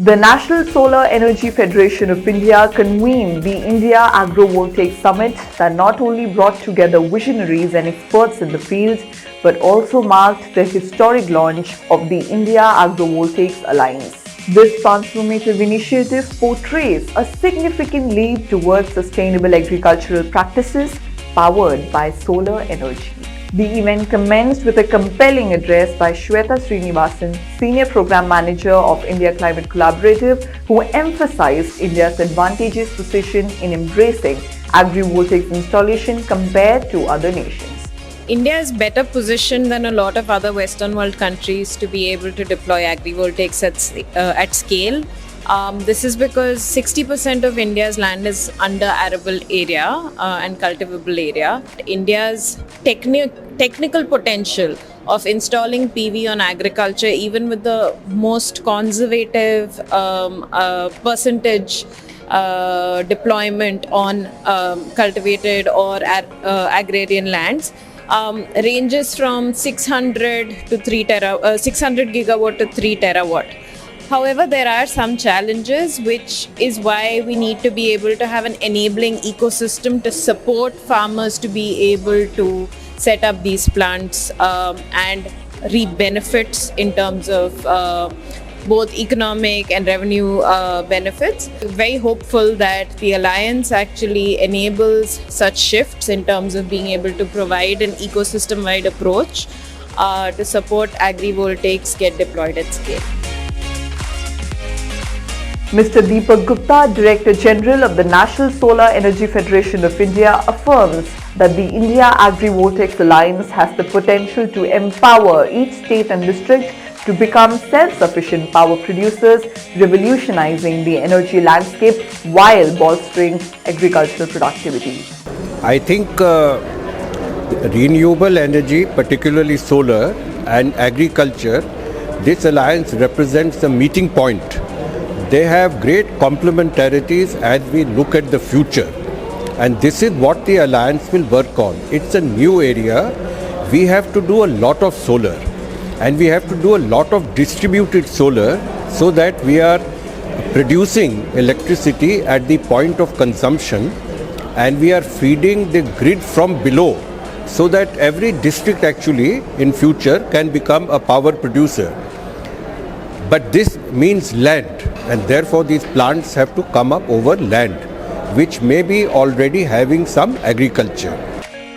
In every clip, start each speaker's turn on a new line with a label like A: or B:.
A: The National Solar Energy Federation of India convened the India Agrivoltaics Summit that not only brought together visionaries and experts in the field, but also marked the historic launch of the India Agrivoltaics Alliance. This transformative initiative portrays a significant leap towards sustainable agricultural practices powered by solar energy. The event commenced with a compelling address by Shweta Srinivasan, Senior Program Manager of India Climate Collaborative, who emphasized India's advantageous position in embracing agrivoltaics installation compared to other nations.
B: India is better positioned than a lot of other Western world countries to be able to deploy agrivoltaics at scale. This is because 60% of India's land is under arable area and cultivable area. India's technical potential of installing PV on agriculture, even with the most conservative percentage deployment on cultivated or agrarian lands, ranges from 600 gigawatt to 3 terawatt. However, there are some challenges, which is why we need to be able to have an enabling ecosystem to support farmers to be able to set up these plants and reap benefits in terms of both economic and revenue benefits. Very hopeful that the Alliance actually enables such shifts in terms of being able to provide an ecosystem-wide approach to support agrivoltaics get deployed at scale.
A: Mr. Deepak Gupta, Director General of the National Solar Energy Federation of India, affirms that the India Agrivoltaics Alliance has the potential to empower each state and district to become self-sufficient power producers, revolutionizing the energy landscape while bolstering agricultural productivity.
C: I think renewable energy, particularly solar and agriculture, this alliance represents a meeting point. They have great complementarities as we look at the future, and this is what the alliance will work on. It's a new area. We have to do a lot of solar, and we have to do a lot of distributed solar so that we are producing electricity at the point of consumption, and we are feeding the grid from below so that every district actually in future can become a power producer. But this means land, and therefore these plants have to come up over land, which may be already having some agriculture.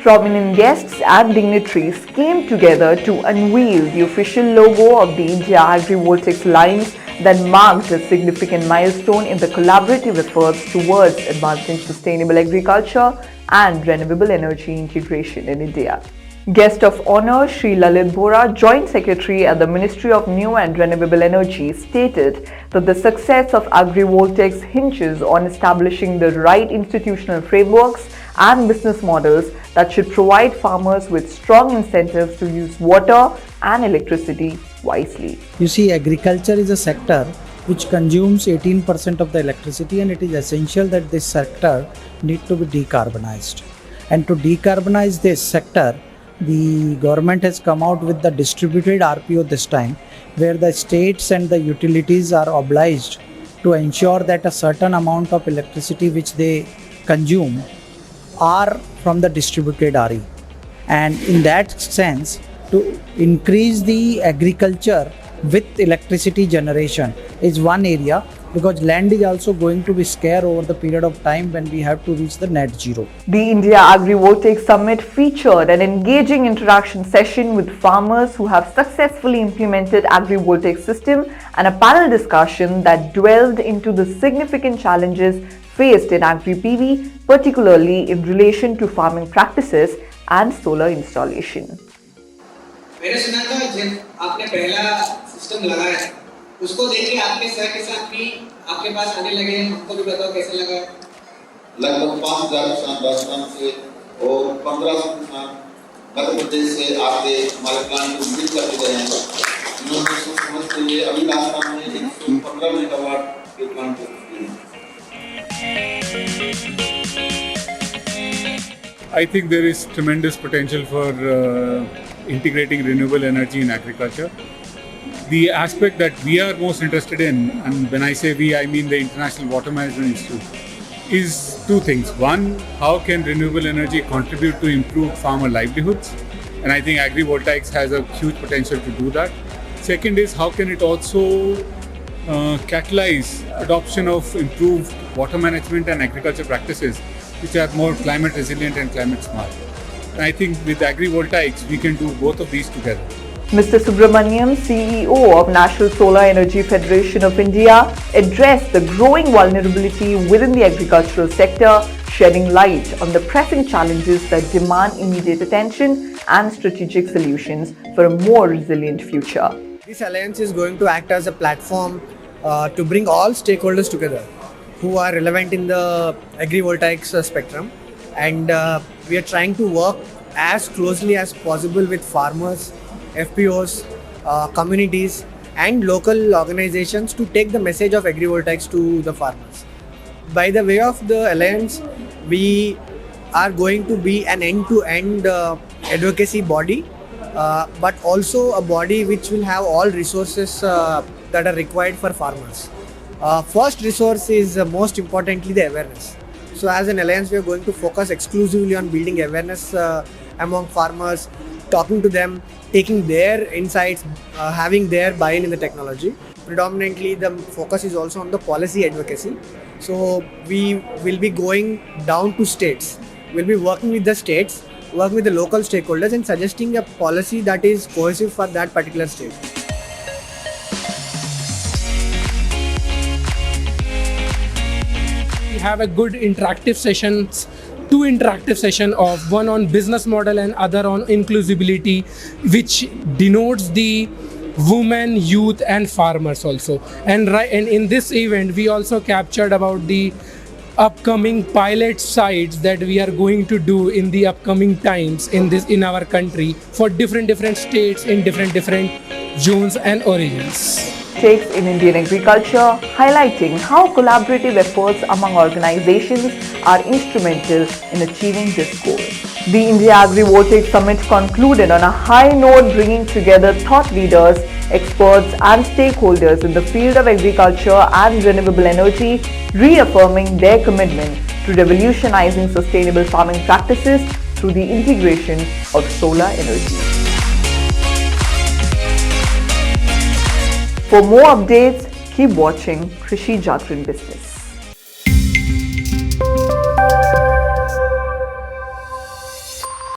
A: Prominent guests and dignitaries came together to unveil the official logo of the India Agrivoltaics Alliance that marked a significant milestone in the collaborative efforts towards advancing sustainable agriculture and renewable energy integration in India. Guest of honor Shri Lalit Bora, Joint Secretary at the Ministry of New and Renewable Energy, stated that the success of agrivoltaics hinges on establishing the right institutional frameworks and business models that should provide farmers with strong incentives to use water and electricity wisely.
D: You see, agriculture is a sector which consumes 18% of the electricity, and it is essential that this sector need to be decarbonized. And to decarbonize this sector, the government has come out with the distributed RPO this time, where the states and the utilities are obliged to ensure that a certain amount of electricity which they consume are from the distributed RE. And in that sense, to increase the agriculture with electricity generation is one area, because land is also going to be scarce over the period of time when we have to reach the net zero.
A: The India Agrivoltaics Summit featured an engaging interaction session with farmers who have successfully implemented agrivoltaic system and a panel discussion that delved into the significant challenges faced in agri-PV, particularly in relation to farming practices and solar installation.
E: मैंने सुना था जब आपने पहला system लगाया उसको देख के आपके सह किसान भी आपके पास आने लगे हैं, हमको भी बताओ कैसे लगा।
F: लगभग 5,000 किसान राजस्थान से और 1,500 किसान मध्य प्रदेश से आके हमारे प्लांट को विजिट करके गए हैं। इन्होंने समझते हुए अभी राजस्थान में 115 मेगावाट के प्लांट को
G: I think there is tremendous potential for integrating renewable energy in agriculture. the aspect that we are most interested in, and when I say we, I mean the International Water Management Institute, is two things. One, how can renewable energy contribute to improve farmer livelihoods? And I think agrivoltaics has a huge potential to do that. Second is, how can it also catalyze adoption of improved water management and agriculture practices which are more climate resilient and climate smart. And I think with agrivoltaics, we can do both of these together.
A: Mr. Subramaniam, CEO of National Solar Energy Federation of India, addressed the growing vulnerability within the agricultural sector, shedding light on the pressing challenges that demand immediate attention and strategic solutions for a more resilient future.
H: This alliance is going to act as a platform to bring all stakeholders together who are relevant in the agrivoltaics spectrum, and we are trying to work as closely as possible with farmers, FPOs, communities and local organizations to take the message of agrivoltaics to the farmers. By the way of the alliance, we are going to be an end-to-end advocacy body, but also a body which will have all resources that are required for farmers. First resource is most importantly the awareness. So as an alliance, we are going to focus exclusively on building awareness among farmers, talking to them, taking their insights, having their buy-in in the technology. Predominantly, the focus is also on the policy advocacy. So we will be going down to states. We'll be working with the states, working with the local stakeholders and suggesting a policy that is cohesive for that particular state.
I: We have a good interactive sessions, two interactive sessions of one on business model and other on inclusivity, which denotes the women, youth and farmers also. And in this event, we also captured about the upcoming pilot sites that we are going to do in the upcoming times in our country for different states in different zones and origins.
A: Takes in Indian agriculture, highlighting how collaborative efforts among organizations are instrumental in achieving this goal. The India Agrivoltaics Summit concluded on a high note, bringing together thought leaders, experts and stakeholders in the field of agriculture and renewable energy, reaffirming their commitment to revolutionizing sustainable farming practices through the integration of solar energy. For more updates, keep watching Krishi Jagran Business.